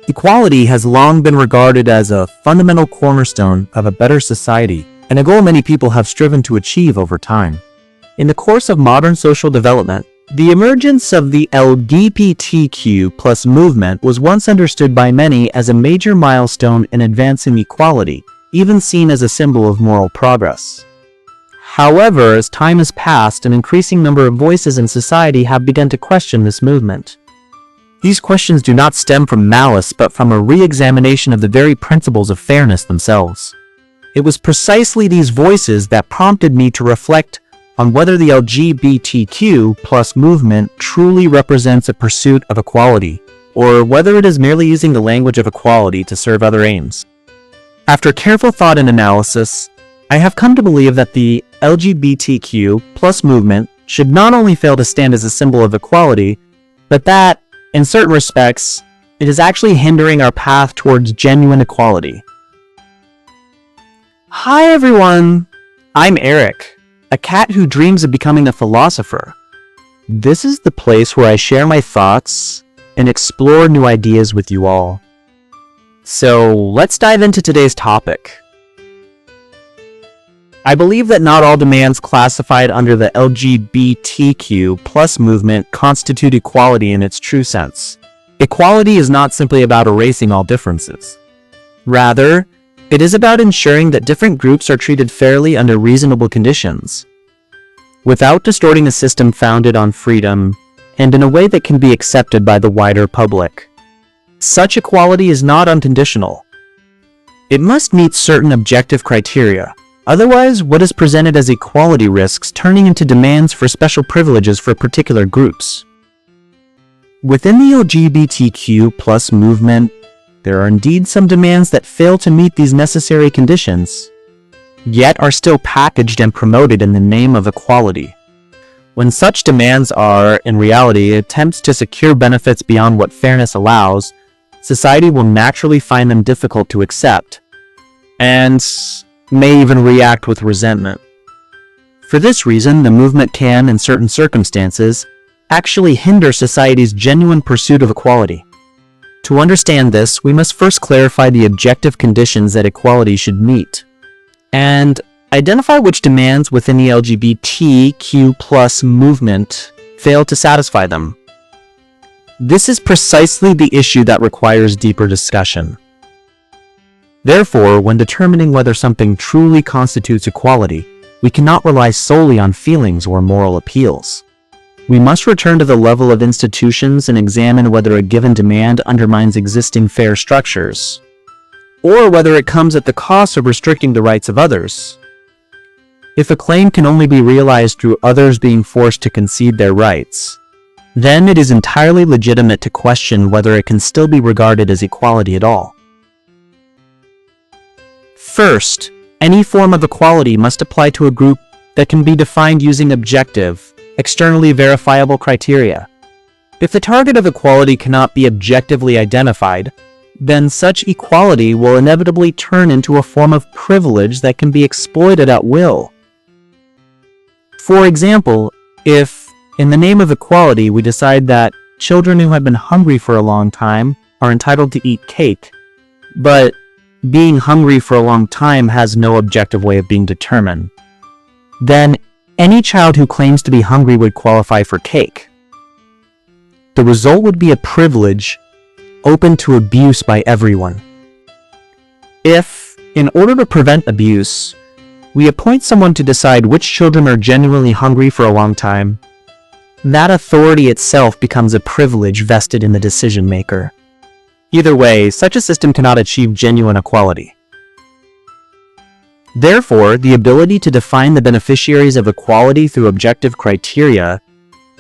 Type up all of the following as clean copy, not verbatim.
Equality has long been regarded as a fundamental cornerstone of a better society, and a goal many people have striven to achieve over time. In the course of modern social development, the emergence of the LGBTQ+ movement was once understood by many as a major milestone in advancing equality, even seen as a symbol of moral progress. However, as time has passed, an increasing number of voices in society have begun to question this movement. These questions do not stem from malice, but from a re-examination of the very principles of fairness themselves. It was precisely these voices that prompted me to reflect on whether the LGBTQ+ movement truly represents a pursuit of equality, or whether it is merely using the language of equality to serve other aims. After careful thought and analysis, I have come to believe that the LGBTQ+ movement should not only fail to stand as a symbol of equality, but that, in certain respects, it is actually hindering our path towards genuine equality. Hi everyone, I'm Eric, a cat who dreams of becoming a philosopher. This is the place where I share my thoughts and explore new ideas with you all. So let's dive into today's topic. I believe that not all demands classified under the LGBTQ+ movement constitute equality in its true sense. Equality is not simply about erasing all differences. Rather, it is about ensuring that different groups are treated fairly under reasonable conditions, without distorting a system founded on freedom and in a way that can be accepted by the wider public. Such equality is not unconditional. It must meet certain objective criteria. Otherwise, what is presented as equality risks turning into demands for special privileges for particular groups. Within the LGBTQ+ movement, there are indeed some demands that fail to meet these necessary conditions, yet are still packaged and promoted in the name of equality. When such demands are, in reality, attempts to secure benefits beyond what fairness allows, society will naturally find them difficult to accept, and may even react with resentment. For this reason, the movement can, in certain circumstances, actually hinder society's genuine pursuit of equality. To understand this, we must first clarify the objective conditions that equality should meet, and identify which demands within the LGBTQ+ movement fail to satisfy them. This is precisely the issue that requires deeper discussion. Therefore, when determining whether something truly constitutes equality, we cannot rely solely on feelings or moral appeals. We must return to the level of institutions and examine whether a given demand undermines existing fair structures, or whether it comes at the cost of restricting the rights of others. If a claim can only be realized through others being forced to concede their rights, then it is entirely legitimate to question whether it can still be regarded as equality at all. First, any form of equality must apply to a group that can be defined using objective, externally verifiable criteria. If the target of equality cannot be objectively identified, then such equality will inevitably turn into a form of privilege that can be exploited at will. For example, if, in the name of equality, we decide that children who have been hungry for a long time are entitled to eat cake, but being hungry for a long time has no objective way of being determined, then any child who claims to be hungry would qualify for cake. The result would be a privilege open to abuse by everyone. If, in order to prevent abuse, we appoint someone to decide which children are genuinely hungry for a long time, that authority itself becomes a privilege vested in the decision maker. Either way, such a system cannot achieve genuine equality. Therefore, the ability to define the beneficiaries of equality through objective criteria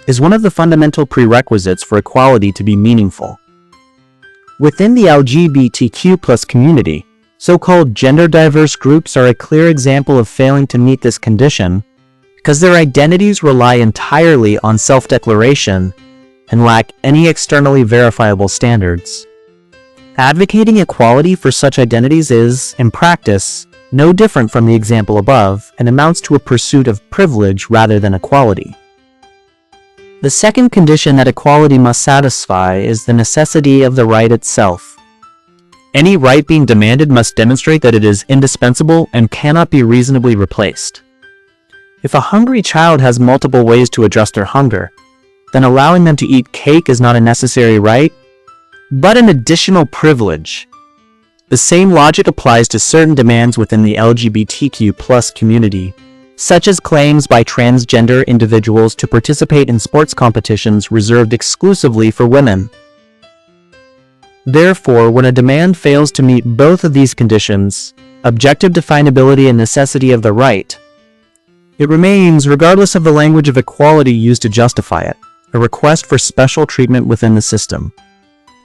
is one of the fundamental prerequisites for equality to be meaningful. Within the LGBTQ+ community, so-called gender-diverse groups are a clear example of failing to meet this condition because their identities rely entirely on self-declaration and lack any externally verifiable standards. Advocating equality for such identities is, in practice, no different from the example above and amounts to a pursuit of privilege rather than equality. The second condition that equality must satisfy is the necessity of the right itself. Any right being demanded must demonstrate that it is indispensable and cannot be reasonably replaced. If a hungry child has multiple ways to address their hunger, then allowing them to eat cake is not a necessary right, but an additional privilege. The same logic applies to certain demands within the LGBTQ+ community, such as claims by transgender individuals to participate in sports competitions reserved exclusively for women. Therefore, when a demand fails to meet both of these conditions, objective definability and necessity of the right, it remains, regardless of the language of equality used to justify it, a request for special treatment within the system.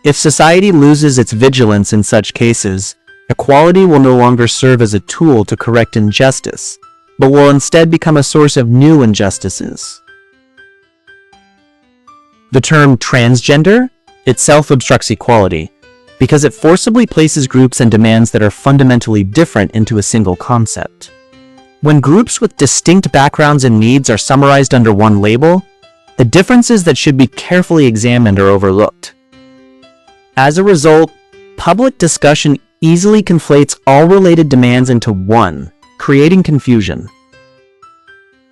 If society loses its vigilance in such cases, equality will no longer serve as a tool to correct injustice, but will instead become a source of new injustices. The term transgender itself obstructs equality, because it forcibly places groups and demands that are fundamentally different into a single concept. When groups with distinct backgrounds and needs are summarized under one label, the differences that should be carefully examined are overlooked. As a result, public discussion easily conflates all related demands into one, creating confusion.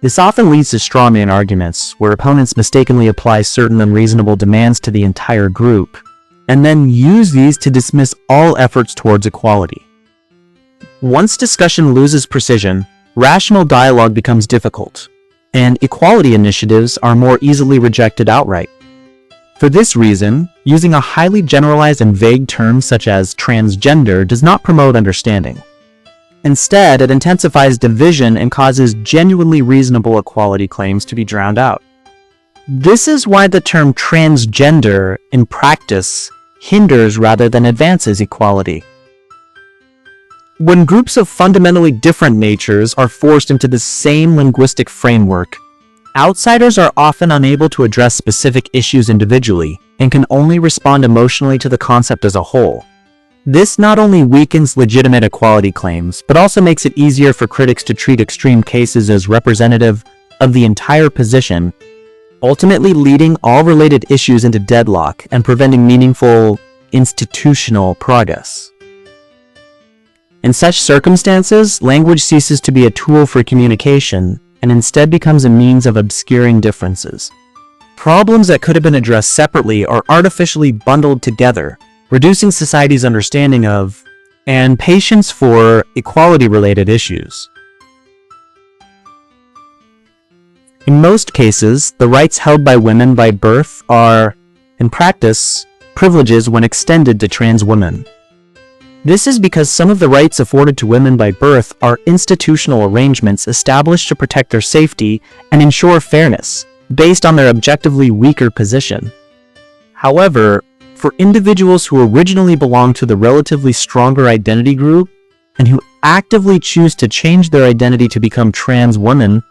This often leads to strawman arguments, where opponents mistakenly apply certain unreasonable demands to the entire group, and then use these to dismiss all efforts towards equality. Once discussion loses precision, rational dialogue becomes difficult, and equality initiatives are more easily rejected outright. For this reason, using a highly generalized and vague term such as transgender does not promote understanding. Instead, it intensifies division and causes genuinely reasonable equality claims to be drowned out. This is why the term transgender, in practice, hinders rather than advances equality. When groups of fundamentally different natures are forced into the same linguistic framework, outsiders are often unable to address specific issues individually and can only respond emotionally to the concept as a whole. This not only weakens legitimate equality claims, but also makes it easier for critics to treat extreme cases as representative of the entire position, ultimately leading all related issues into deadlock and preventing meaningful institutional progress. In such circumstances, language ceases to be a tool for communication and instead becomes a means of obscuring differences. Problems that could have been addressed separately are artificially bundled together, reducing society's understanding of and patience for equality-related issues. In most cases, the rights held by women by birth are, in practice, privileges when extended to trans women. This is because some of the rights afforded to women by birth are institutional arrangements established to protect their safety and ensure fairness, based on their objectively weaker position. However, for individuals who originally belonged to the relatively stronger identity group, and who actively choose to change their identity to become trans women,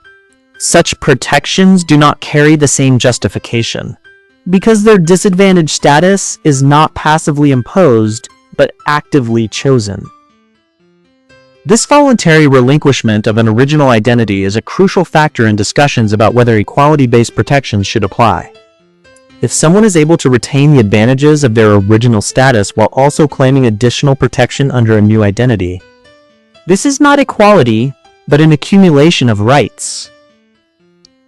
such protections do not carry the same justification, because their disadvantaged status is not passively imposed, but actively chosen. This voluntary relinquishment of an original identity is a crucial factor in discussions about whether equality-based protections should apply. If someone is able to retain the advantages of their original status while also claiming additional protection under a new identity, this is not equality, but an accumulation of rights.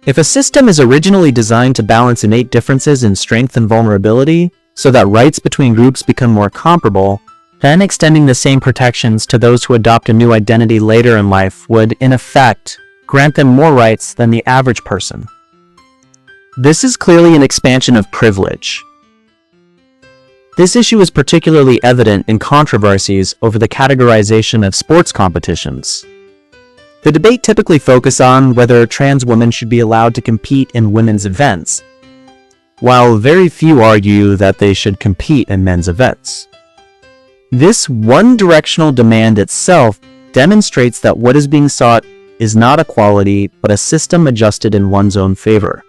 If a system is originally designed to balance innate differences in strength and vulnerability, so that rights between groups become more comparable, then extending the same protections to those who adopt a new identity later in life would, in effect, grant them more rights than the average person. This is clearly an expansion of privilege. This issue is particularly evident in controversies over the categorization of sports competitions. The debate typically focuses on whether trans women should be allowed to compete in women's events, while very few argue that they should compete in men's events. This one-directional demand itself demonstrates that what is being sought is not equality, but a system adjusted in one's own favor.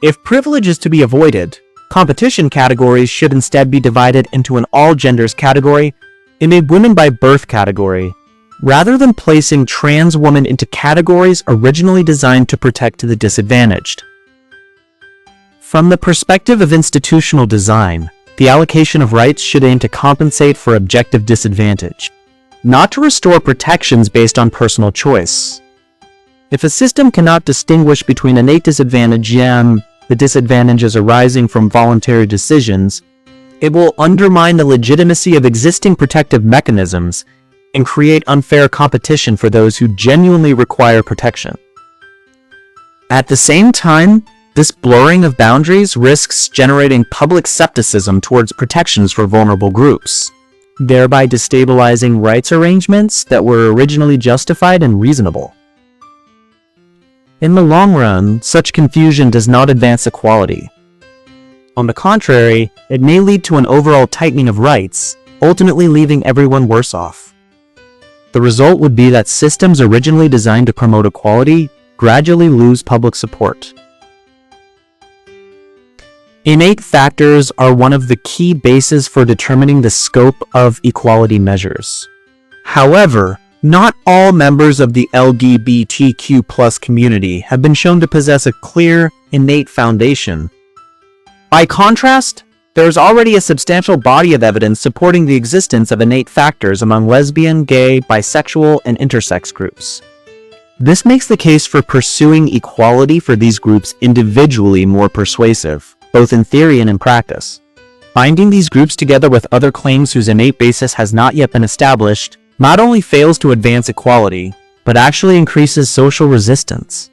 If privilege is to be avoided, competition categories should instead be divided into an all-genders category and a women by birth category, rather than placing trans women into categories originally designed to protect the disadvantaged. From the perspective of institutional design, the allocation of rights should aim to compensate for objective disadvantage, not to restore protections based on personal choice. If a system cannot distinguish between innate disadvantage and the disadvantages arising from voluntary decisions, it will undermine the legitimacy of existing protective mechanisms and create unfair competition for those who genuinely require protection. At the same time, this blurring of boundaries risks generating public skepticism towards protections for vulnerable groups, thereby destabilizing rights arrangements that were originally justified and reasonable. In the long run, such confusion does not advance equality. On the contrary, it may lead to an overall tightening of rights, ultimately leaving everyone worse off. The result would be that systems originally designed to promote equality gradually lose public support. Innate factors are one of the key bases for determining the scope of equality measures. However, not all members of the LGBTQ+ community have been shown to possess a clear, innate foundation. By contrast, there is already a substantial body of evidence supporting the existence of innate factors among lesbian, gay, bisexual, and intersex groups. This makes the case for pursuing equality for these groups individually more persuasive, both in theory and in practice. Binding these groups together with other claims whose innate basis has not yet been established not only fails to advance equality, but actually increases social resistance.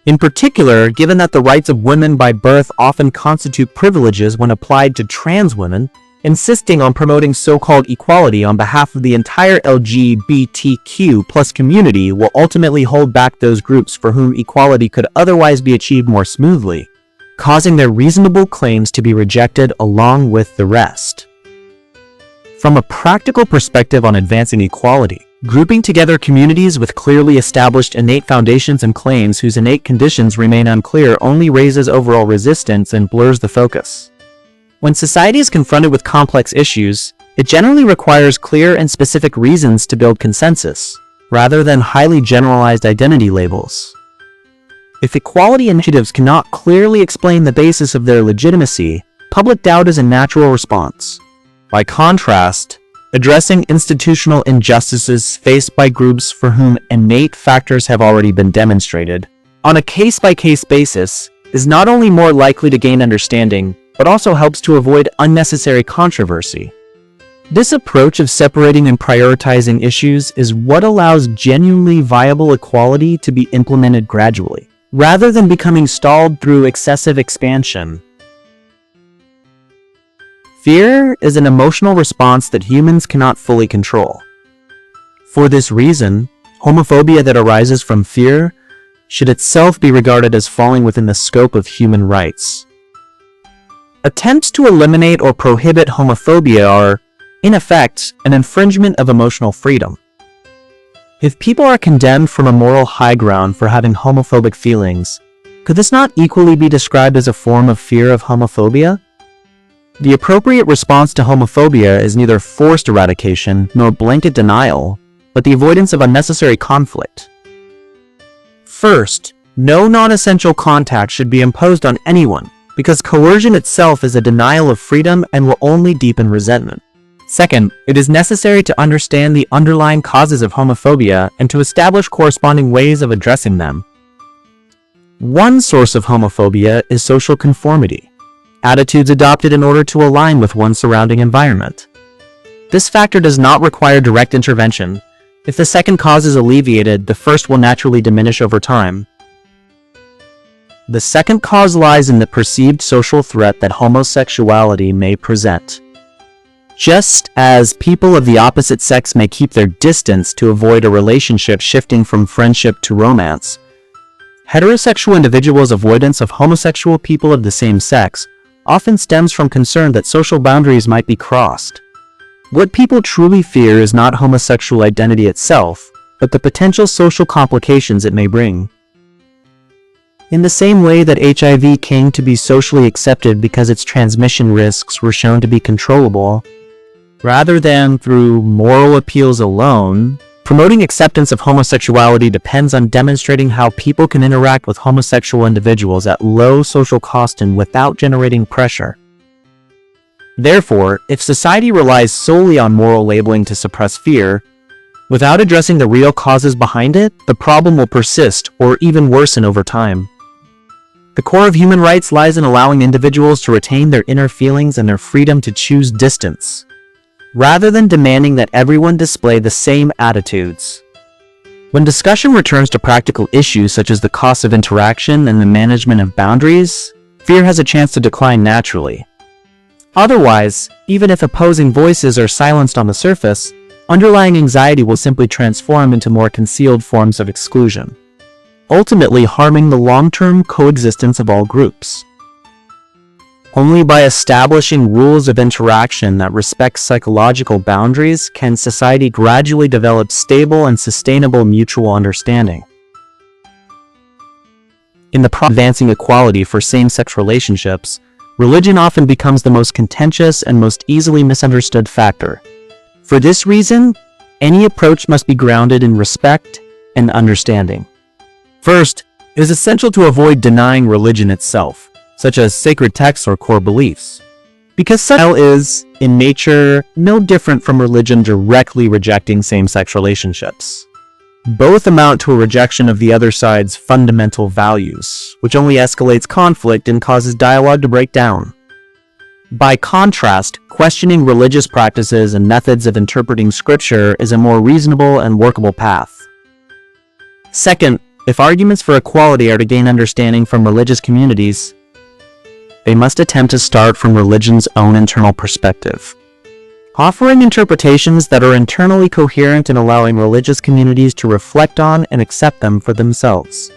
In particular, given that the rights of women by birth often constitute privileges when applied to trans women, insisting on promoting so-called equality on behalf of the entire LGBTQ+ community will ultimately hold back those groups for whom equality could otherwise be achieved more smoothly, causing their reasonable claims to be rejected along with the rest. From a practical perspective on advancing equality, grouping together communities with clearly established innate foundations and claims whose innate conditions remain unclear only raises overall resistance and blurs the focus. When society is confronted with complex issues, it generally requires clear and specific reasons to build consensus, rather than highly generalized identity labels. If equality initiatives cannot clearly explain the basis of their legitimacy, public doubt is a natural response. By contrast, addressing institutional injustices faced by groups for whom innate factors have already been demonstrated, on a case-by-case basis, is not only more likely to gain understanding, but also helps to avoid unnecessary controversy. This approach of separating and prioritizing issues is what allows genuinely viable equality to be implemented gradually, rather than becoming stalled through excessive expansion. Fear is an emotional response that humans cannot fully control. For this reason, homophobia that arises from fear should itself be regarded as falling within the scope of human rights. Attempts to eliminate or prohibit homophobia are, in effect, an infringement of emotional freedom. If people are condemned from a moral high ground for having homophobic feelings, could this not equally be described as a form of fear of homophobia? The appropriate response to homophobia is neither forced eradication nor blanket denial, but the avoidance of unnecessary conflict. First, no non-essential contact should be imposed on anyone, because coercion itself is a denial of freedom and will only deepen resentment. Second, it is necessary to understand the underlying causes of homophobia and to establish corresponding ways of addressing them. One source of homophobia is social conformity, attitudes adopted in order to align with one's surrounding environment. This factor does not require direct intervention. If the second cause is alleviated, the first will naturally diminish over time. The second cause lies in the perceived social threat that homosexuality may present. Just as people of the opposite sex may keep their distance to avoid a relationship shifting from friendship to romance, heterosexual individuals' avoidance of homosexual people of the same sex often stems from concern that social boundaries might be crossed. What people truly fear is not homosexual identity itself, but the potential social complications it may bring. In the same way that HIV came to be socially accepted because its transmission risks were shown to be controllable, rather than through moral appeals alone, Promoting acceptance of homosexuality depends on demonstrating how people can interact with homosexual individuals at low social cost and without generating pressure. Therefore, if society relies solely on moral labeling to suppress fear, without addressing the real causes behind it, the problem will persist or even worsen over time. The core of human rights lies in allowing individuals to retain their inner feelings and their freedom to choose distance, rather than demanding that everyone display the same attitudes. When discussion returns to practical issues such as the cost of interaction and the management of boundaries, fear has a chance to decline naturally. Otherwise, even if opposing voices are silenced on the surface, underlying anxiety will simply transform into more concealed forms of exclusion, ultimately harming the long-term coexistence of all groups. Only by establishing rules of interaction that respect psychological boundaries can society gradually develop stable and sustainable mutual understanding. In the process of advancing equality for same-sex relationships, religion often becomes the most contentious and most easily misunderstood factor. For this reason, any approach must be grounded in respect and understanding. First, it is essential to avoid denying religion itself, such as sacred texts or core beliefs, because such is, in nature, no different from religion directly rejecting same-sex relationships. Both amount to a rejection of the other side's fundamental values, which only escalates conflict and causes dialogue to break down. By contrast, questioning religious practices and methods of interpreting scripture is a more reasonable and workable path. Second, if arguments for equality are to gain understanding from religious communities, they must attempt to start from religion's own internal perspective, offering interpretations that are internally coherent and allowing religious communities to reflect on and accept them for themselves.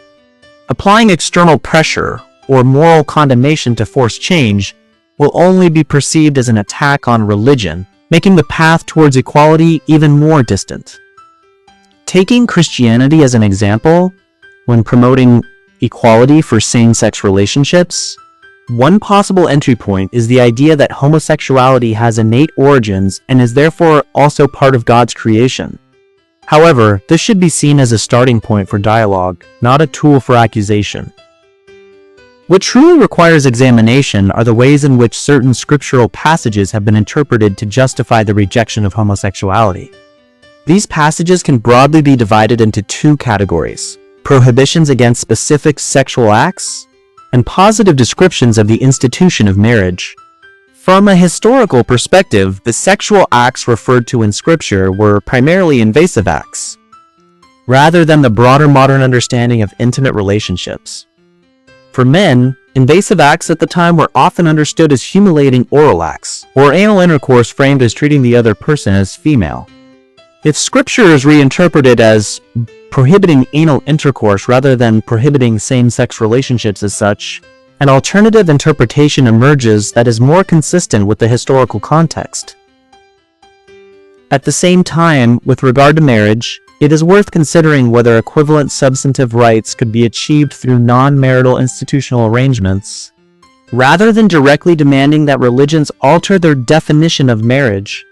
Applying external pressure or moral condemnation to force change will only be perceived as an attack on religion, making the path towards equality even more distant. Taking Christianity as an example, when promoting equality for same-sex relationships, one possible entry point is the idea that homosexuality has innate origins and is therefore also part of God's creation. However, this should be seen as a starting point for dialogue, not a tool for accusation. What truly requires examination are the ways in which certain scriptural passages have been interpreted to justify the rejection of homosexuality. These passages can broadly be divided into two categories: prohibitions against specific sexual acts, and positive descriptions of the institution of marriage. From a historical perspective, the sexual acts referred to in Scripture were primarily invasive acts, rather than the broader modern understanding of intimate relationships. For men, invasive acts at the time were often understood as humiliating oral acts, or anal intercourse framed as treating the other person as female. If Scripture is reinterpreted as prohibiting anal intercourse rather than prohibiting same-sex relationships as such, an alternative interpretation emerges that is more consistent with the historical context. At the same time, with regard to marriage, it is worth considering whether equivalent substantive rights could be achieved through non-marital institutional arrangements, rather than directly demanding that religions alter their definition of marriage.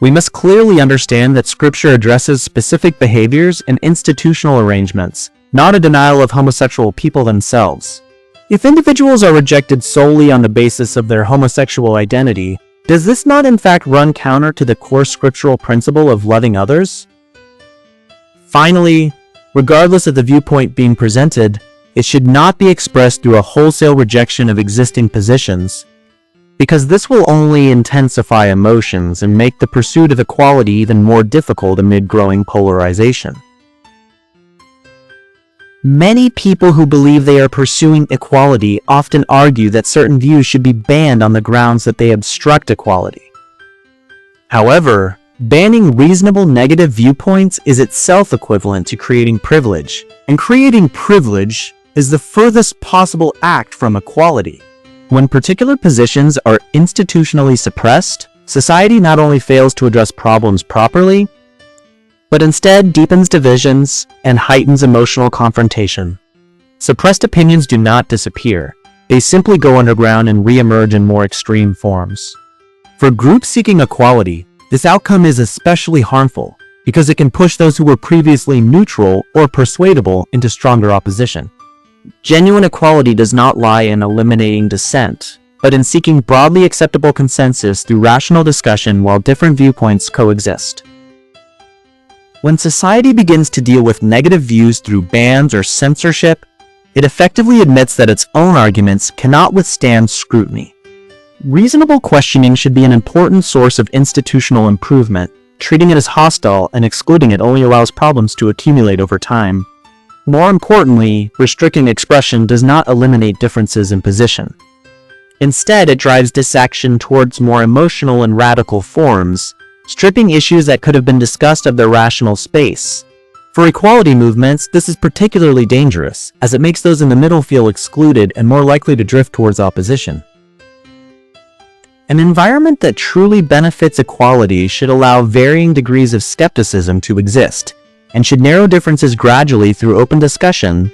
We must clearly understand that Scripture addresses specific behaviors and institutional arrangements, not a denial of homosexual people themselves. If individuals are rejected solely on the basis of their homosexual identity, does this not in fact run counter to the core scriptural principle of loving others? Finally, regardless of the viewpoint being presented, it should not be expressed through a wholesale rejection of existing positions, because this will only intensify emotions and make the pursuit of equality even more difficult amid growing polarization. Many people who believe they are pursuing equality often argue that certain views should be banned on the grounds that they obstruct equality. However, banning reasonable negative viewpoints is itself equivalent to creating privilege, and creating privilege is the furthest possible act from equality. When particular positions are institutionally suppressed, society not only fails to address problems properly, but instead deepens divisions and heightens emotional confrontation. Suppressed opinions do not disappear. They simply go underground and re-emerge in more extreme forms. For groups seeking equality, this outcome is especially harmful, because it can push those who were previously neutral or persuadable into stronger opposition. Genuine equality does not lie in eliminating dissent, but in seeking broadly acceptable consensus through rational discussion while different viewpoints coexist. When society begins to deal with negative views through bans or censorship, it effectively admits that its own arguments cannot withstand scrutiny. Reasonable questioning should be an important source of institutional improvement. Treating it as hostile and excluding it only allows problems to accumulate over time. More importantly, restricting expression does not eliminate differences in position. Instead, it drives disaction towards more emotional and radical forms, stripping issues that could have been discussed of their rational space. For equality movements, this is particularly dangerous, as it makes those in the middle feel excluded and more likely to drift towards opposition. An environment that truly benefits equality should allow varying degrees of skepticism to exist, and should narrow differences gradually through open discussion,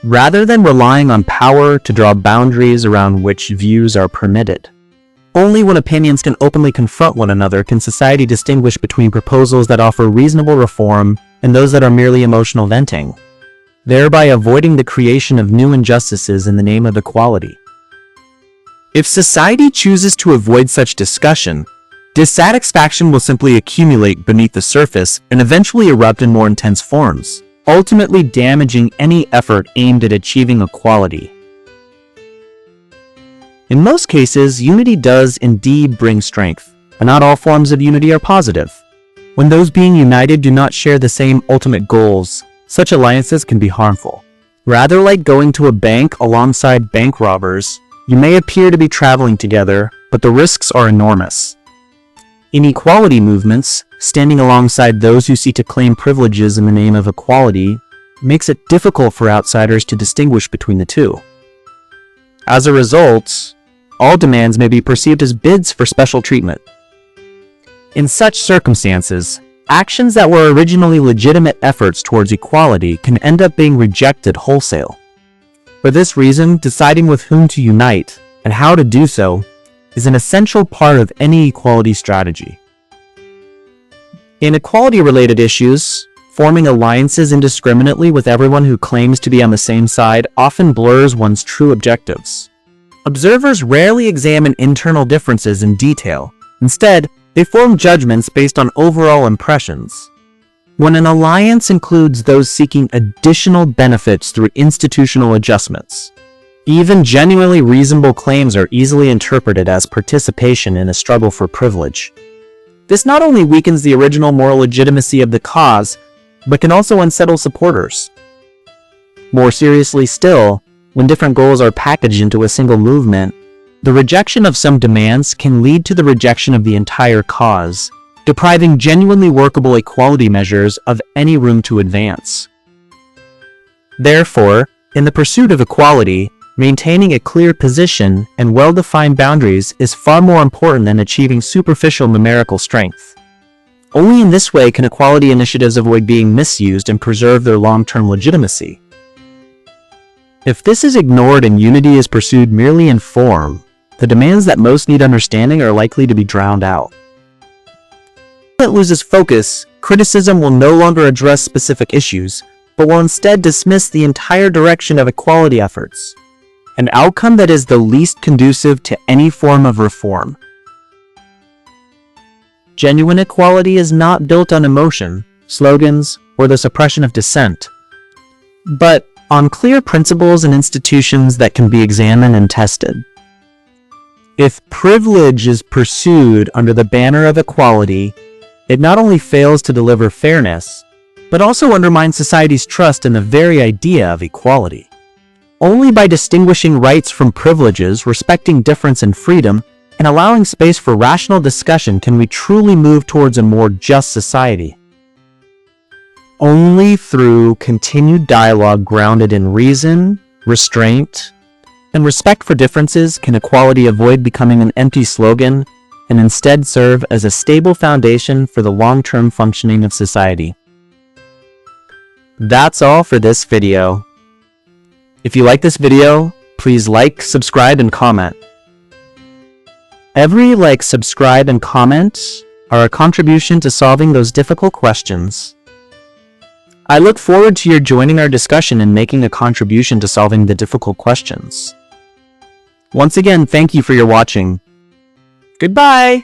rather than relying on power to draw boundaries around which views are permitted. Only when opinions can openly confront one another can society distinguish between proposals that offer reasonable reform and those that are merely emotional venting, thereby avoiding the creation of new injustices in the name of equality. If society chooses to avoid such discussion, dissatisfaction will simply accumulate beneath the surface and eventually erupt in more intense forms, ultimately damaging any effort aimed at achieving equality. In most cases, unity does indeed bring strength, but not all forms of unity are positive. When those being united do not share the same ultimate goals, such alliances can be harmful. Rather like going to a bank alongside bank robbers, you may appear to be traveling together, but the risks are enormous. In equality movements, standing alongside those who seek to claim privileges in the name of equality makes it difficult for outsiders to distinguish between the two. As a result, all demands may be perceived as bids for special treatment. In such circumstances, actions that were originally legitimate efforts towards equality can end up being rejected wholesale. For this reason, deciding with whom to unite and how to do so is an essential part of any equality strategy. In equality-related issues, forming alliances indiscriminately with everyone who claims to be on the same side often blurs one's true objectives. Observers rarely examine internal differences in detail. Instead, they form judgments based on overall impressions. When an alliance includes those seeking additional benefits through institutional adjustments, even genuinely reasonable claims are easily interpreted as participation in a struggle for privilege. This not only weakens the original moral legitimacy of the cause, but can also unsettle supporters. More seriously still, when different goals are packaged into a single movement, the rejection of some demands can lead to the rejection of the entire cause, depriving genuinely workable equality measures of any room to advance. Therefore, in the pursuit of equality, maintaining a clear position and well-defined boundaries is far more important than achieving superficial numerical strength. Only in this way can equality initiatives avoid being misused and preserve their long-term legitimacy. If this is ignored and unity is pursued merely in form, the demands that most need understanding are likely to be drowned out. When it loses focus, criticism will no longer address specific issues, but will instead dismiss the entire direction of equality efforts, an outcome that is the least conducive to any form of reform. Genuine equality is not built on emotion, slogans, or the suppression of dissent, but on clear principles and institutions that can be examined and tested. If privilege is pursued under the banner of equality, it not only fails to deliver fairness, but also undermines society's trust in the very idea of equality. Only by distinguishing rights from privileges, respecting difference and freedom, and allowing space for rational discussion can we truly move towards a more just society. Only through continued dialogue grounded in reason, restraint, and respect for differences can equality avoid becoming an empty slogan and instead serve as a stable foundation for the long-term functioning of society. That's all for this video. If you like this video, please like, subscribe, and comment. Every like, subscribe, and comment are a contribution to solving those difficult questions. I look forward to your joining our discussion and making a contribution to solving the difficult questions. Once again, thank you for your watching. Goodbye!